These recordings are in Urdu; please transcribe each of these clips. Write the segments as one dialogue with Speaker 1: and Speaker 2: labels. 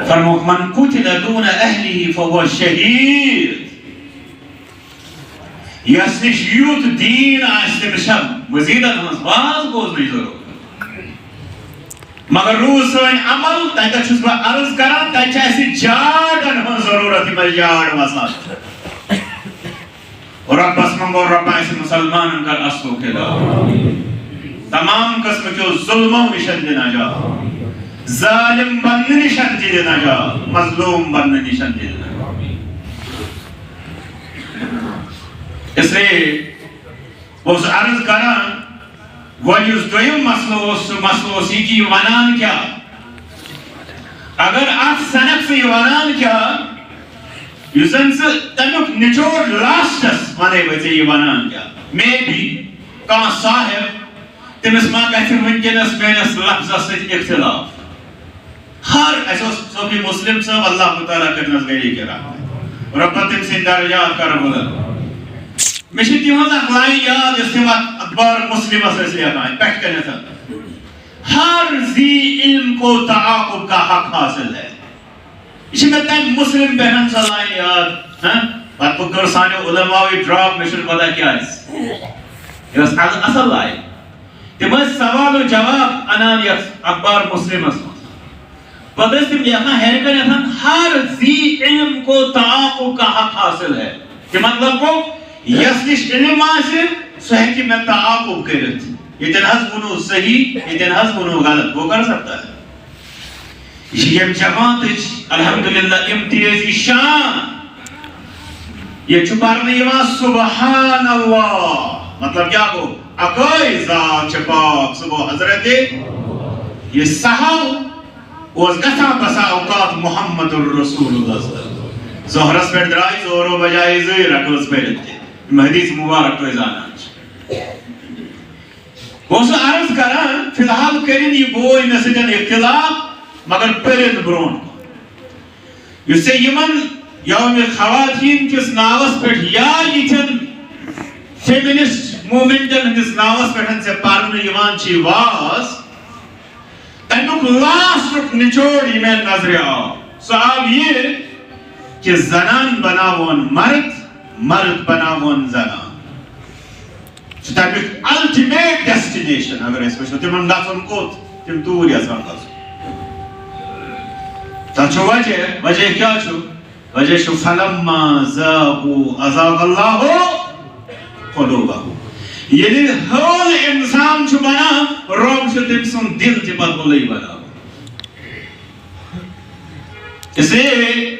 Speaker 1: فرموک من قتل دون اہلہ فهو شہید. یس نش یوت دین آس تمس مزیدن ہز باز بوزن ضرورت مگر روز سن عمل تتہ چھس بہ عرض کران تتہ اس جاڑن ہز ضرورت مل جاڑ وسان ربس منگو رب اس مسلمان کر اصل خدا تمام قسم کے ظلموں نشان دینا جا ظالم بن نشان دینا جا مظلوم بن نشان دینا. اس لیے اس عرض کران ولیس دویم مسئلہ یہ کہ ونان کیا اگر آپ سنک سے ونان کیا یوزن سے تنک نچوڑ لاسٹس ونے بچے یہ ونان کیا میں بھی کان صاحب تمس ما کہتے ونکنس مینس لفظ سے اختلاف ہر ایسا صوفی مسلم صاحب اللہ تعالیٰ کرنس گئی کے رہا رب تم سے درجات کر بلد مجھے تیوہاں اخلائی یاد اس کے بعد اخبار مسلمہ سے لیا کھائیں پیٹ کرنے تھا ہر ذی علم کو تعاقب کا حق حاصل ہے. اسی میں تین مسلم بہن صلاحی یاد بات پکر سانے علماء ڈراپ مشن پتا کیا ہے یہ اصل آئے تمہیں سوال و جواب انانیت اخبار مسلمہ سے پدس تم یہاں ہے کرنے تھا ہر ذی علم کو تعاقب کا حق حاصل ہے کہ مطلب کو یس نش علم آسے سو ہے کہ میں تعاقب کرت یہ تنہز بنو صحیح یہ تنہز بنو غلط وہ کر سکتا ہے. یہ جماعت الحمدللہ امتیازی شان یہ چھپارنے یہ سبحان اللہ مطلب کیا کو اکوئی ذات چھپاک صبح حضرت یہ صحاب اس گسا بسا اوقات محمد الرسول اللہ صلی اللہ علیہ وسلم ظہرس پر درائی زورو بجائے زیر رکھوز پر اتھے حدیث مبارک تو ازانا وہ سے عرض کران فی الحال کرن یہ بوئی نسجن اختلاف مگر پرند برون یہ سے یمن یوم خواتین کس ناوس پر یا یتن فیمنسٹ مومنٹن کس ناوس پر ہن سے پارن یوان چی واس تنک لاسٹ نچوڑ یہ میں نظر آؤ صاحب یہ کہ زنان بناون مرد مرد بناون زنان so that is ultimate destination اگر اس میں تم گژھن کوت تم دور یژھان گژھن تتھ چھُ وجہ کیا چھُ وجہ چھُ فلما ذاقوا ازاغ اللہ قلوبہم ییٚلہِ حٲل انسان چھُ بنان رب چھُ تٔمۍ سُنٛد دل تہِ پتہٕ بُلے بناوان اس لیے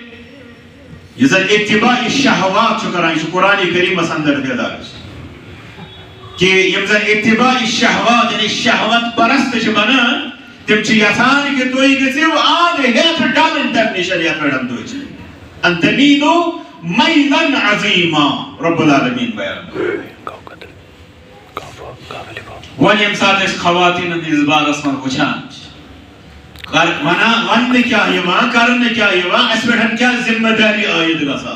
Speaker 1: یہ زن اتباع شہوات چھو کران یہ قرآن کریم اندر دیدار کہ یم زن اتباع شہوات یعنی شہوت پرست چھو بنان تم چھ یسان کہ توی گزیو آدھے ہیت ڈال انٹرنیشن یا پرڈم دوئی چھو انتمیدو میلن عظیما رب العالمین بیان ولی ام ساتھ اس خواتین اندیز بار اسمان کچھان ون کیا یوا کرنے کیا یوا اس پہ ہم کیا ذمہ داری آئید گسا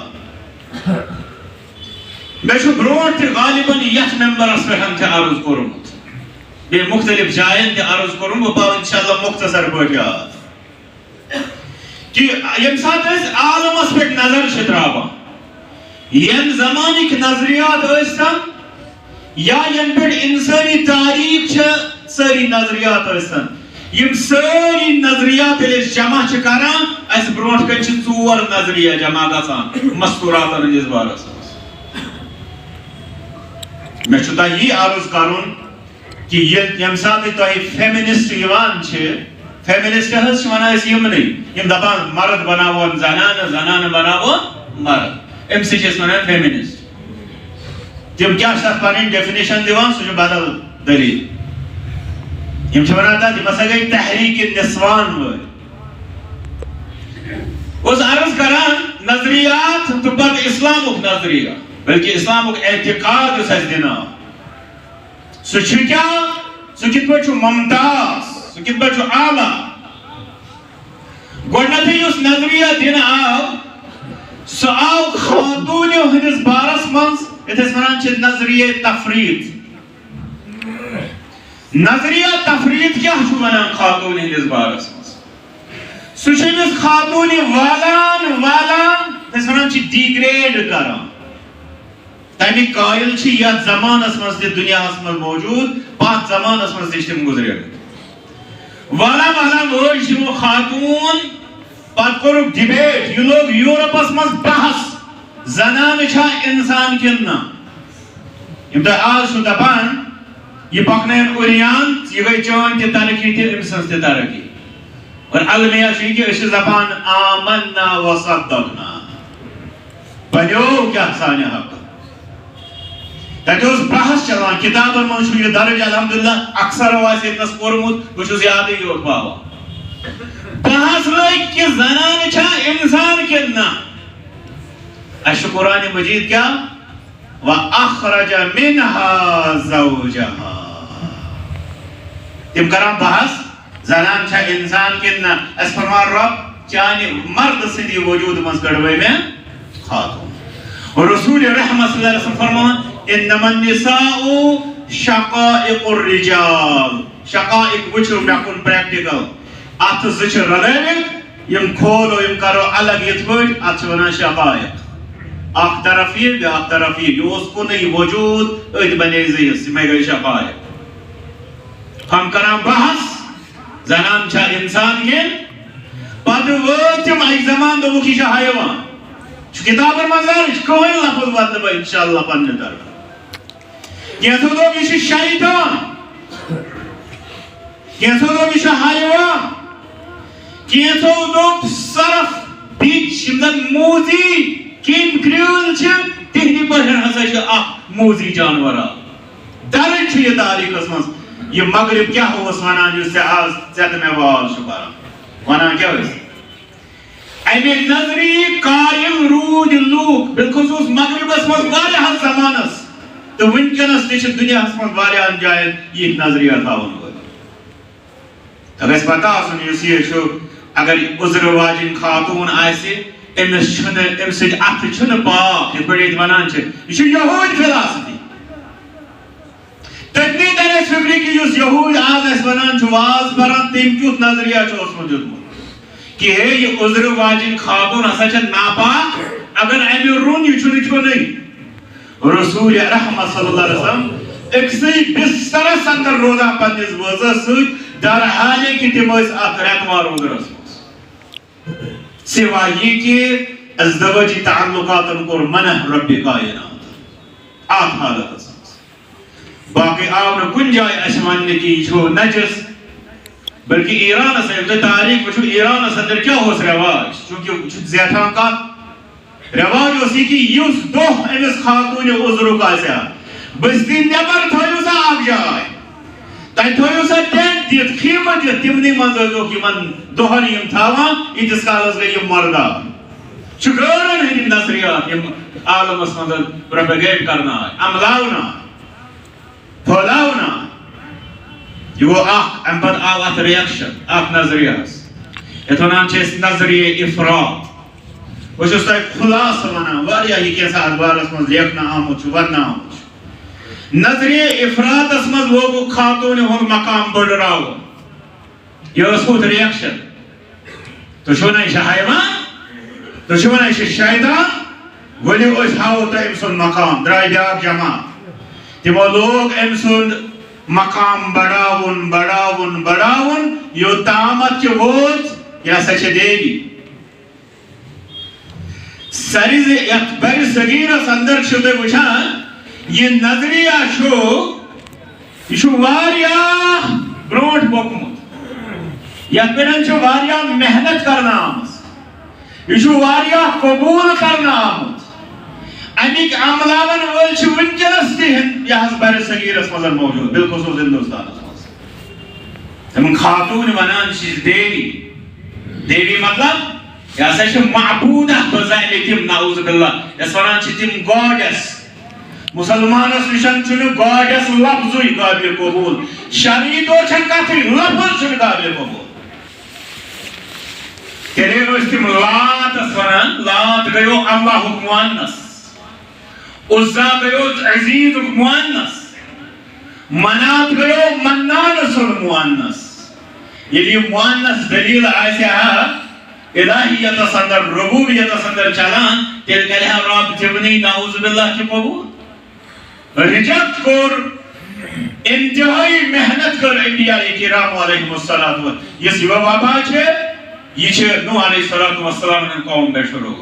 Speaker 1: میں چھو بروٹ تھی غالباً یک ممبر اس پہ ہم تھے عرض کرمت بے مختلف جائن تھے عرض کرم وہ پاو انشاءاللہ مختصر بٹیات کہ یم ساتھ اس عالم اس پہ نظر شترابا یم زمانی کی نظریات ہوئیستا یا یم پہ انسانی تاریخ چھے ساری نظریات ہوئیستا یم ساری نظریات اس جمع چکاران اس بروٹ کچھ ژور نظریہ جمع گژھان مستورات اس بارس میں چھتا یہ عرض کرن کہ یم ساتھ تو فیمنسٹ یوان چھے فیمنسٹ ہس ونان اس یم نہیں یم دپان مرد بناون زنان زنان بناون مرد ام سی چیز ونان فیمنسٹ تم کیا شاید پانی ڈیفینیشن دیوان سو جو بدل دلیل یم چھو بناتا جب اسا گئی تحریک نسوان ہوئے اس عرض کران نظریات تو بعد اسلام اک نظریہ بلکہ اسلام اک اعتقاد اس حج دینا سو چھو کیا سو کت پر چھو ممتاز سو کت پر چھو آلہ گوڑنتی اس نظریہ دینا آو سو آو خاتونیو ہنس بارس منز اتس منان چھے نظریہ تفرید نظریہ تفرید کیا چھو منان خاتونی ہنس بارس منز سوچمس خاتون والان تس ونان ڈیگریڈ کران تمیک قائل یتھ زمانس مز تہ دنیا مز موجود پتھ زمانس مز تم گزرے والان تمو خاتون پتہ کورک ڈبیٹ یہ لوگ یورپس مز بحث زنان چھا انسان کن نا یم تہ آز دپان یہ پکنین اوریان یہ گئی چون تہ ترقی تہ ام سن تہ ترقی اور المیہ کہ اس دپان آمنا و صدقنا بنیو کیا سانہ حق تتہ بحث چلان کتابن من یہ درج الحمدللہ اکثر اتنس پورمت بہت یاد یوت پاوا بحث لگ کہ زنان چھا انسان کن نا اش قرآن مجید کیا وَأَخْرَجَ مِنْهَا زَوْجَهَا تم کران بحث زنان چھا انسان کن نا اس فرمان رب چانی مرد سدی وجود مز کڑوئی میں خاتون اور رسول رحمت صلی اللہ علیہ وسلم فرمان انما النساء شقائق الرجال شقائق وچھو میکن پریکٹیکل ات زچ رلیوک یم کھولو یم کرو الگ یتبوٹ ات ونان شقائق اخ طرفی بیاکھ طرفی یہ اس کو نہیں وجود ات بنے زیس میں گئی شقائق ہم کران بحث زنان چھا انسان کن پتہ وتم اک زمان دوک یہ حیوان کتابن منظر کوئی لفظ وات انشاءاللہ پنہ طرف کینسو دوک یہ شیطان کینسو دوک یہ حیوان کینسو دوک صرف بیچ موزی کم کرول تہندی پہ ہسا اخ موزی جانور درج یہ تاریخس مز یہ مغرب کیا ونان اس آز ژےٚ مےٚ وال کران ونان کیا امہ نظری قائم رود لوک بالخصوص مغربس مز واریاہس زمانس تو ونکس تہ دنیاہس مز واریاہن جائن یہ نظریہ تھاون وول تو گژھِ پتہ آسُن یُس یہ چھُ اگر عذر واجن خاتون آسہِ امس سۭتۍ اتھٕ چھُنہٕ پاک یِتھ پٲٹھۍ ییٚتہِ ونان چھِ یہ چھُ یہوٗدۍ فلاسفی تتنی تر اس فکری کی یُس یہوٗدۍ آز اس ونان چھُ واز پران تٔمۍ کیُتھ نظریہ چھُ اوسمُت دیُتمُت کہ ہے یہ عذر واجن خاتون ہسا چھِ ناپاک اگر امہِ روٚن یہِ چھُنہٕ کھیوٚنٕے رسول رحمت صلی اللہ علیہ وسلم أکسٕے بسترس اندر روزان پننِس وٲژس سۭتۍ در حالے کہ تِم ٲسۍ اتھ رٮ۪توار عذرس منٛز سوائے یہ کہ ازدواجی تعلقاتن کور منع رب کائنات آت حالت باقی آو نہ کن جائے اشماننے کی چھو نجس بلکہ ایران سے تاریخ وچھو ایران اندر کیا ہو رواج چونکہ زیادھان کا رواج اسی کی یوس دو امس خاتون عذرو کا سیا بستی نیبر تھویو سا آگ جائے تائی تھویو سا ٹینٹ دیت خیمت دیت تمنی منظروں کی من دوہن یم تھاوان ایتس کالس گئی یم مردہ شکران ہے نظریات یم عالم اس مدد پروپیگیٹ کرنا ہے عملاؤنا پھولاؤنا یہ آخ امپت آوات ریاکشن آخ نظریہ اتونان چیس نظریہ افراد وہ چھوستا ایک خلاص منا واریا یہ کیسا ادبار اس مز لیکنا آموچ ورنا آموچ نظریہ افراد اس مز وہ خاتون ہون مقام بڑھ رہا ہو یہ اس کو ریاکشن تو شونا ایشا حیوان تو شونا ایشا شیطان ولی اس ہاؤتا امسون مقام درائی بیاب جمعہ تیمو لوگ امسون مقام بڑاون بڑاون بڑاون یو تامت کے ووت یا سچ دیوی سریز اکبر صغیرس اندر شده وچھان یہ نظریہ شو یہ شو واریا برونٹ پوکمت یا پیرن چھو واریا محنت کرنا آمس یہ شو واریا قبول کرنا آمد امیک عملاون ول چھو ونکلس تہن یہ بر صغیرس مزر موجود بالخصوص ہندوستان تم خاتون ونان چیز دیوی دیوی مطلب یا سا چھو معبودہ بزائل تم نعوذ باللہ یا ونان چھ تم گوڈس مسلمانس نشان چھنو گاڈس لفظوی قابل قبول شریعتو چھن کتھے لفظ چھن قابل قبول تیرے روز تم لات ونان لات گیو اللہ مؤنث عزا گیو عزیز مؤنث منات گیو منان مؤنث یعنی مؤنث دلیل آسیا الہیت اندر ربوبیت اندر چلان تیل کرے رب جبنی نعوذ باللہ کی قبول ریجیکٹ کور انتہائی محنت کر انبیاء کرام علیہ السلام یہ وبا ہے یہ نوح علیہ السلام قوم پہ شروع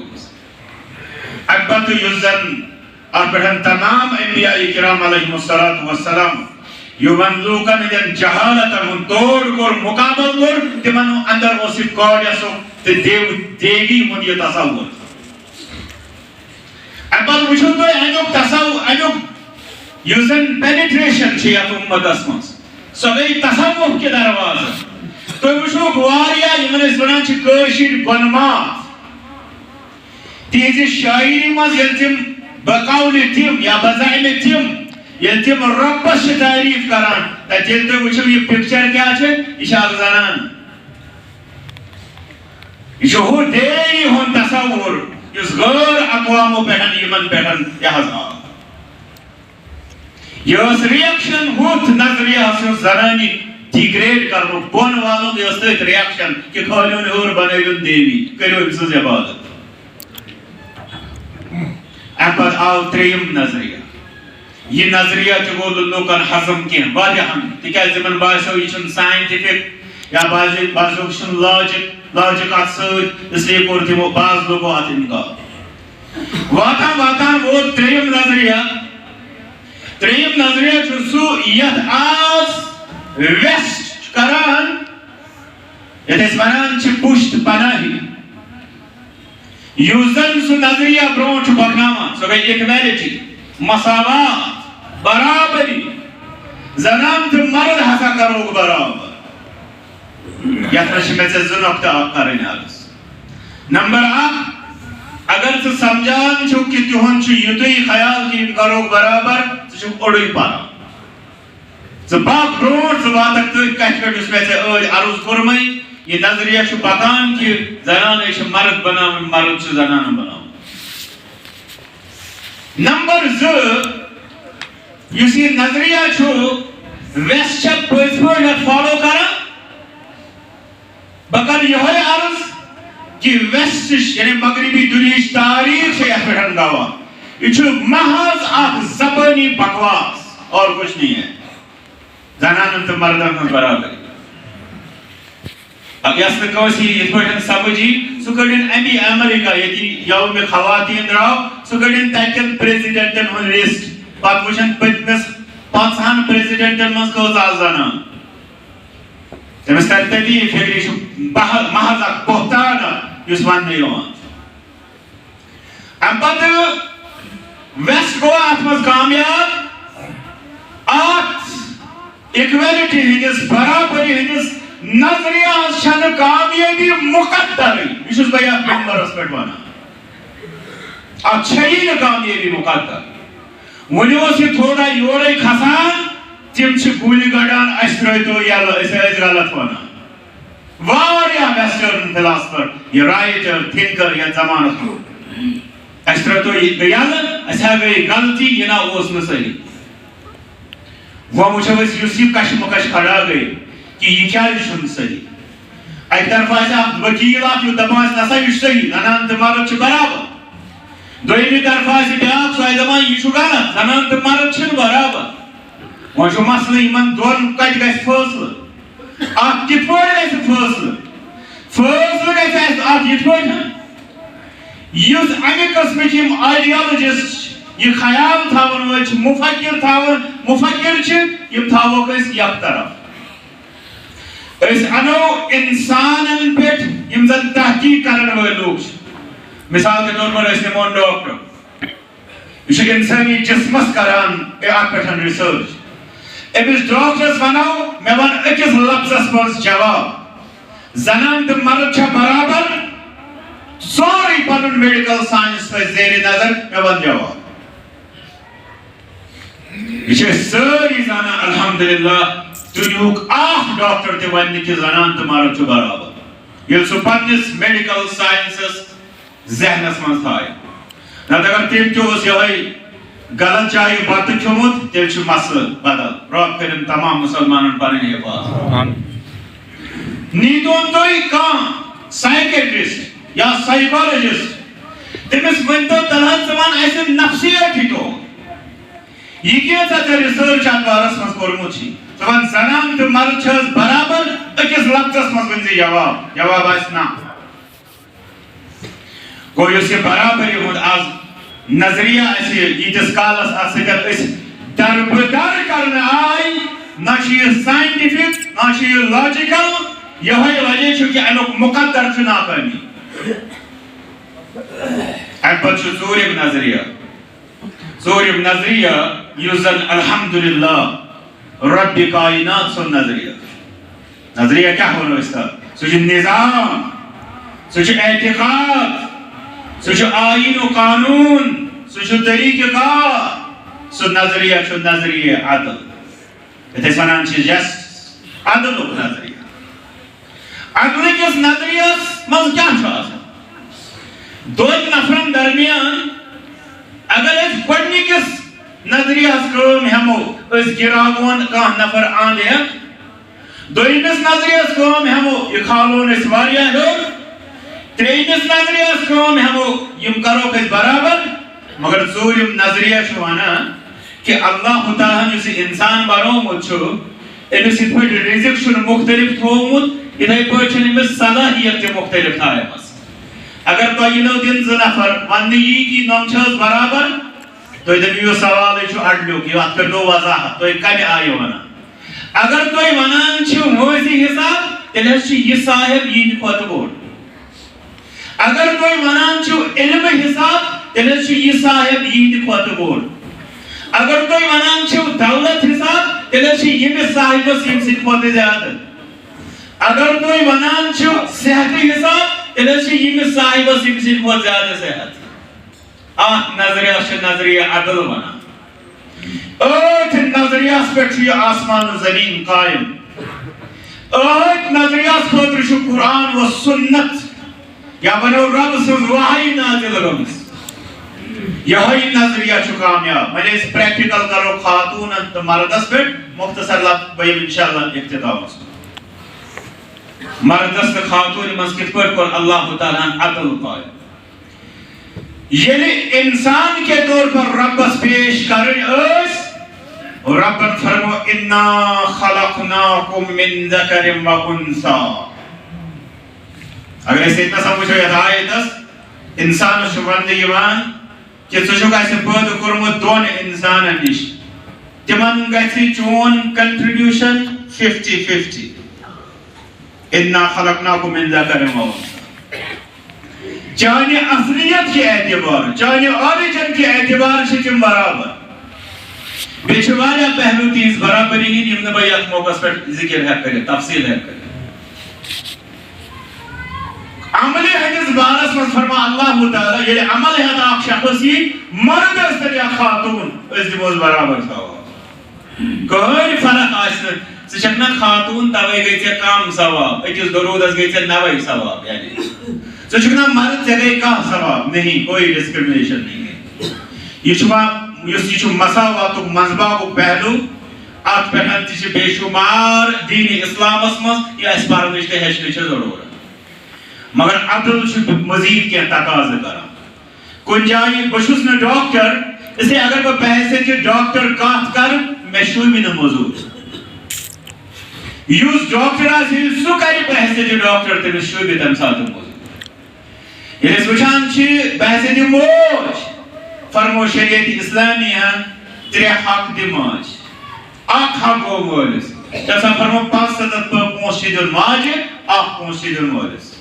Speaker 1: اکبت یزن ارپڑھن تمام انبیاء کرام علیہ السلام یمن لوکن دن جہالت من توڑ کر مقابل کر تمن اندر اس کوڈیسو تے دیوی من یہ تصور اکبت وچھو تو اینوک تصور اینوک یوزن پینیٹریشن چھ یت امت اسمس سو گئی تصور کے دروازہ تو وچھو گواریا یمن اس ونان چھ کشیر بنمات تیز شاعری مز یل تم بقول تم یا بزعم تم یل تم ربس تعریف کران تیل تو وچھو یہ پکچر کیا چھ یہ اخ زنان یہ ہو دیری ہون تصور اس غیر اقواموں پہن یمن پہن یہاں یہ ریاکشن ہوت نظریہ سے زنانی ڈیگریڈ کرنو بون والوں کی اس ریاکشن کہ کھالیوں نے اور بنائیون دیوی کریو امسز عبادت اپر آو تریم نظریہ یہ نظریہ چگو لوکن حضم کین واضح ہم تکیہ زمن باسو یہ چن سائنٹیفک یا بازو چن لاجک آت سوچ اس لیے کورتی وہ باز لوگوں آت انگاہ واتا وہ تریم نظریہ چسو ید آس ویسٹ کران ید اس ونان چھ پشت پناہی یوزن سو نظریہ برونٹ بکناما سو گئی ایکویلٹی مساوات برابری زنان تو مرد حسا کروگ برابر یترش میں سے زنکتا آپ کرنے آلس نمبر 8 اگر تو سمجھان چھو کہ تیہن چھو یتوی خیال کی کروگ برابر تو چھو اڑوی پارا تو باق برونٹ سے باتک تو کہت کر اس میں سے عروض کرمائی یہ نظریہ چھو پاکان کی زنانے چھو مرد بناو مرد چھو زنان بناو نمبر 2 یہ نظریہ چھو ویسٹ چھو پرسپورٹ ہے فالو کرا بکر یہ ہے عرض کہ ویسٹ یعنی مغربی دنیش تاریخ سے احترام گاوا یہ چھو محض آخ زبانی بکواس اور کچھ نہیں ہے زنان تو مردان کو برابر اب یس کوسی یہ پٹن سمجھی سو کڈن امی امریکہ یتی یوم خواتین دراو سو کڈن تکن پریزیڈنٹن ہن لسٹ پات وچن پتنس 5 پریزیڈنٹن من کو زنان تمس تتی فکری شو محض بہتان یس ون نیوان ام پت ویسٹ گوا ات مز کامیاب ات ایکویلٹی ہندس برابری ہندس نظریہ شن کامیابی مقدر یہ چھس بھائی آپ نمبرس پہ وانا اچھائی نہ کامیابی مقدر ونیو سے تھوڑا یورے کھسان تم چھ گولی گڑان اشترائیتو یا اس غلط وانا واریا ویسٹرن فلاسفر یہ رائٹر تھنکر یا زمانت کو اشترائیتو گیال اسا گئی غلطی یہ نا اس میں صحیح وہ مجھے بس یوسیف کش مکش کھڑا گئی کہ یہ کیا لشن صحیح ایک طرف ایسا وکیلات یو دماز نسا یہ صحیح زنان تو مرد چھ برابر دویمی طرف ایسا بیاق سو ایدمان یہ چھو غلط زنان تو مرد چھ برابر وہ جو مسئلہ ایمان دون کٹ گئے فیصل آپ کت پوڑ گئے فیصل گئے آپ کت پوڑ گئے یوز امی قسم چیم آئیڈیالوجسٹ یہ خیال تھاون وچ مفکر تھاون مفکر چھ یم تھاو کس یک طرف اس انو انسانن پیٹ یم زن تحقیق کرن وے لوگ مثال کے طور پر اس نمون ڈاکٹر یہ چھ انسانی جسمس کران اک پٹھن ریسرچ امس ڈاکٹرس وناو میں ون اکس لفظس مز جواب زنان تو مرد چھ برابر سوری پنن میڈیکل سائنس پہ زیر نظر میں ون جواب یہ ساری زانا الحمدللہ دنیوک آخ ڈاکٹر تے ونی کہ زنان تو مرد چھ برابر یہ سو پنس میڈیکل سائنسس ذہنس من تھائے نہ اگر تم تو اس یہ غلط جائے بات کھومت تیل چھ مسئلہ بدل رب کرن تمام مسلمانن پنن حفاظت نیتون توئی کان سائیکیٹرسٹ یا سائیکالوجسٹ تمس ونتو تلہن زمان ایسے نفسیاتی تو یہ کیا تھا ریسرچ ات بارس مز کورمت زبان زنان تو مرد چھس برابر اکس لفظس مز ونزی جواب آس نا گو یس یہ برابری ہند آز نظریہ ایسی یتس کالس آسکر اس دربدر کرنے آئی نہ یہ سائنٹیفک نہ یہ لاجیکل یہ وجہ چھو کہ انوک مقدر چھو ناکامی اپر چھو ظہور نظریہ ظہور نظریہ یوزن الحمدللہ رب کائنات سن نظریہ کیا ہونا اس کا سوچ نظام سوچ اعتقاد سوچ آئین و قانون سوچ طریقہ کار سو نظریہ چھو نظریہ عدل اتھے سنان چھ جسٹ عدل و نظریہ عدل کس نظریہ مز کیا چھو آسا دو نفرن درمیان اگر اس گوڑنی کس نظریہ کام ہمو اس گراغون کا نفر آن لیا دویمس نظریہ کام ہمو یہ کھالون اس واریا ہے تریمس نظریہ کام ہمو یم کرو کس برابر مگر ظہور نظریہ چھوانا کہ اللہ تعالیٰ نے انسان بارو مت چھو امس یہ پھٹ رزق چھن مختلف تھومت اتھے پھٹ چھن امس صلاحیت تہ مختلف تھایمس اگر تو یہ نو دن ز نفر ون یہ کی نم چھس برابر تو دپیو سوال چھو اڈلو کہ ات کرو وضاحت تو کمہ آیو ونان اگر تو ونان چھو موزی حساب تیلے چھ یہ صاحب یہ کھوت بوڑ اگر تو ونان چھو علم حساب تیلے چھ یہ صاحب یہ کھوت بوڑ اگر تو ونان چھو دولت حساب تیلے چھ یہ صاحب سیم سے کھوت زیادہ اگر تو ونان چھو صحت حساب تیلے چھ یہ صاحب سیم سے کھوت زیادہ صحت نظریہ چھ نظریہ عدل بنا ایت نظریہ پر چھ آسمان و زمین قائم ایت نظریہ خاطر چھ قرآن و سنت یا بنو رب سن وحی نازل گمس یہی نظریہ چھ کامیاب میں اس پریکٹیکل کرو خاتون تو مردس پر مختصر لفظ بیم انشاءاللہ اقتداء مردس تو خاتون مسکت پر کن اللہ تعالیٰ عدل قائم یعنی انسان کے طور پر ربس پیش کرن اس ربت فرمو انا خلقناکم من ذکر و انسا اگر اسے اتنا سمجھو یہ آیت اس انسان شبند یوان کہ سوچو کا اسے پود کرمو دون انسان نش تمن گیسی چون کنٹریبیوشن 50-50 انا خلقناکم من ذکر و انسا چاہنے اصلیت کے اعتبار چاہنے اوریجن کے اعتبار سے تم برابر بیچواریا پہلو تیز برابری ہی نیم نے بھائی موقع پر ذکر ہے کرے تفصیل ہے کرے عملی حدیث بارس میں فرما اللہ تعالیٰ یعنی عمل ہے آپ شخصی مرد استر یا خاتون اس دیموز برابر تھا کوئی فرق آسن سچکنا خاتون تاوی گئی تھی کام ثواب اکیس درود از گئی تھی نوائی ثواب یعنی سچکنا مرد جگہ کا ثواب نہیں کوئی ڈسکرمنیشن نہیں ہے یہ چھو مساوات و منصبہ کو پہلو آت پہنن تیچے بے شمار دین اسلام اسمس یا اس بار نشتے ہیچنے چھے ضرور ہے مگر عدل چھو مزید کیا تقاض کرا کن جائی بشوس نے ڈاکٹر اسے اگر وہ پیسے چھے ڈاکٹر کات کر میں شوئی بھی نہ موجود یوز ڈاکٹر آسی سو کری پیسے چھے ڈاکٹر تے میں شوئی بھی تم ساتھ موجود یہ سوچان چھے پیسے دی موج فرمو شریعت اسلامیہ ترے حق دی موج آق حق و مولس جیسا فرمو پاس صدت پر پونشید الماج آق پونشید المولس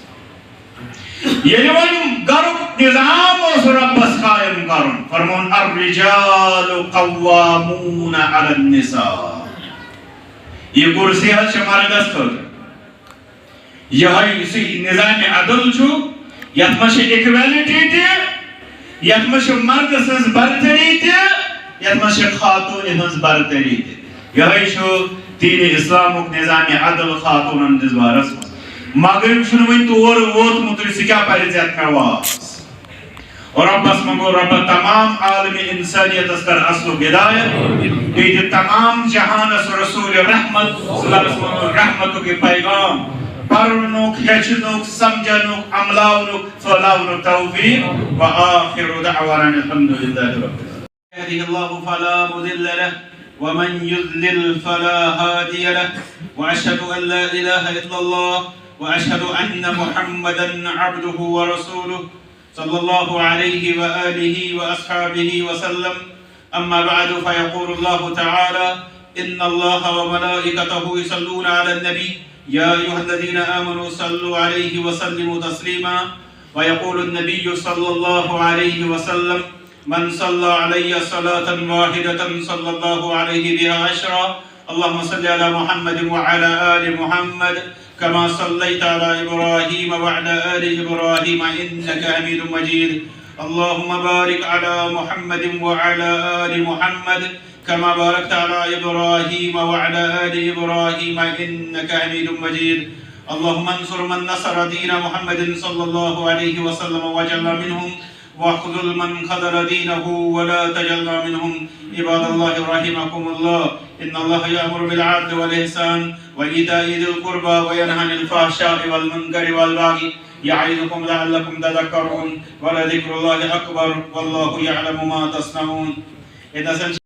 Speaker 1: یہ ون گرو نظام و ربس قائم کرن فرمون الرجال قوامون علی النساء یہ کرسی ہے شمار دست کرد یہ نظام عدل چھو یتمش ایکویلیٹی تے یتمش مرد سنز برتری تے یتمش خاتون سنز برتری تے یہی شو دین اسلام و نظام عدل خاتون اندز بارس مغرب شنوین طور ووت مطلسی کیا پہلے زیاد کرواس اور رب اس منگو رب تمام عالم انسانیت اس کر اصل و بدایت کہ تمام جہان اس رسول رحمت صلی اللہ علیہ وسلم رحمتوں کے پیغام پرنک ہیچنک سمجھنک عملاونک فلاونک توفیق وآخر دعوانا الحمد للہ رب العالمین يهده الله فلا مضل له ومن يضلل فلا هادي له وأشهد أن لا إله إلا الله وأشهد أن محمدا عبده ورسوله صلى الله عليه وآله وأصحابه وسلم أما بعد فيقول الله تعالى إن الله وملائكته يصلون على النبي يا أيها الذين آمنوا صلوا عليه وسلموا تسليما ويقول النبي صلى الله عليه وسلم من صلى علي صلاة واحدة صلى الله عليه بها عشرا اللهم صل على محمد وعلى آل محمد كما صليت على إبراهيم وعلى آل إبراهيم إنك حميد مجيد اللهم بارك على محمد وعلى آل محمد كما باركت على إبراهيم وعلى آل إبراهيم إنك حميد مجيد اللهم انصر من نصر دين محمد صلى الله عليه وسلم وجعلنا منهم واخذل من خذل دينه ولا تجعلنا منهم عباد الله رحمكم الله إن الله يأمر بالعدل والإحسان وإيتاء ذي القربى وينهى عن الفحشاء والمنكر والبغي يعظكم لعلكم تذكرون ولذكر الله أكبر والله يعلم ما تصنعون.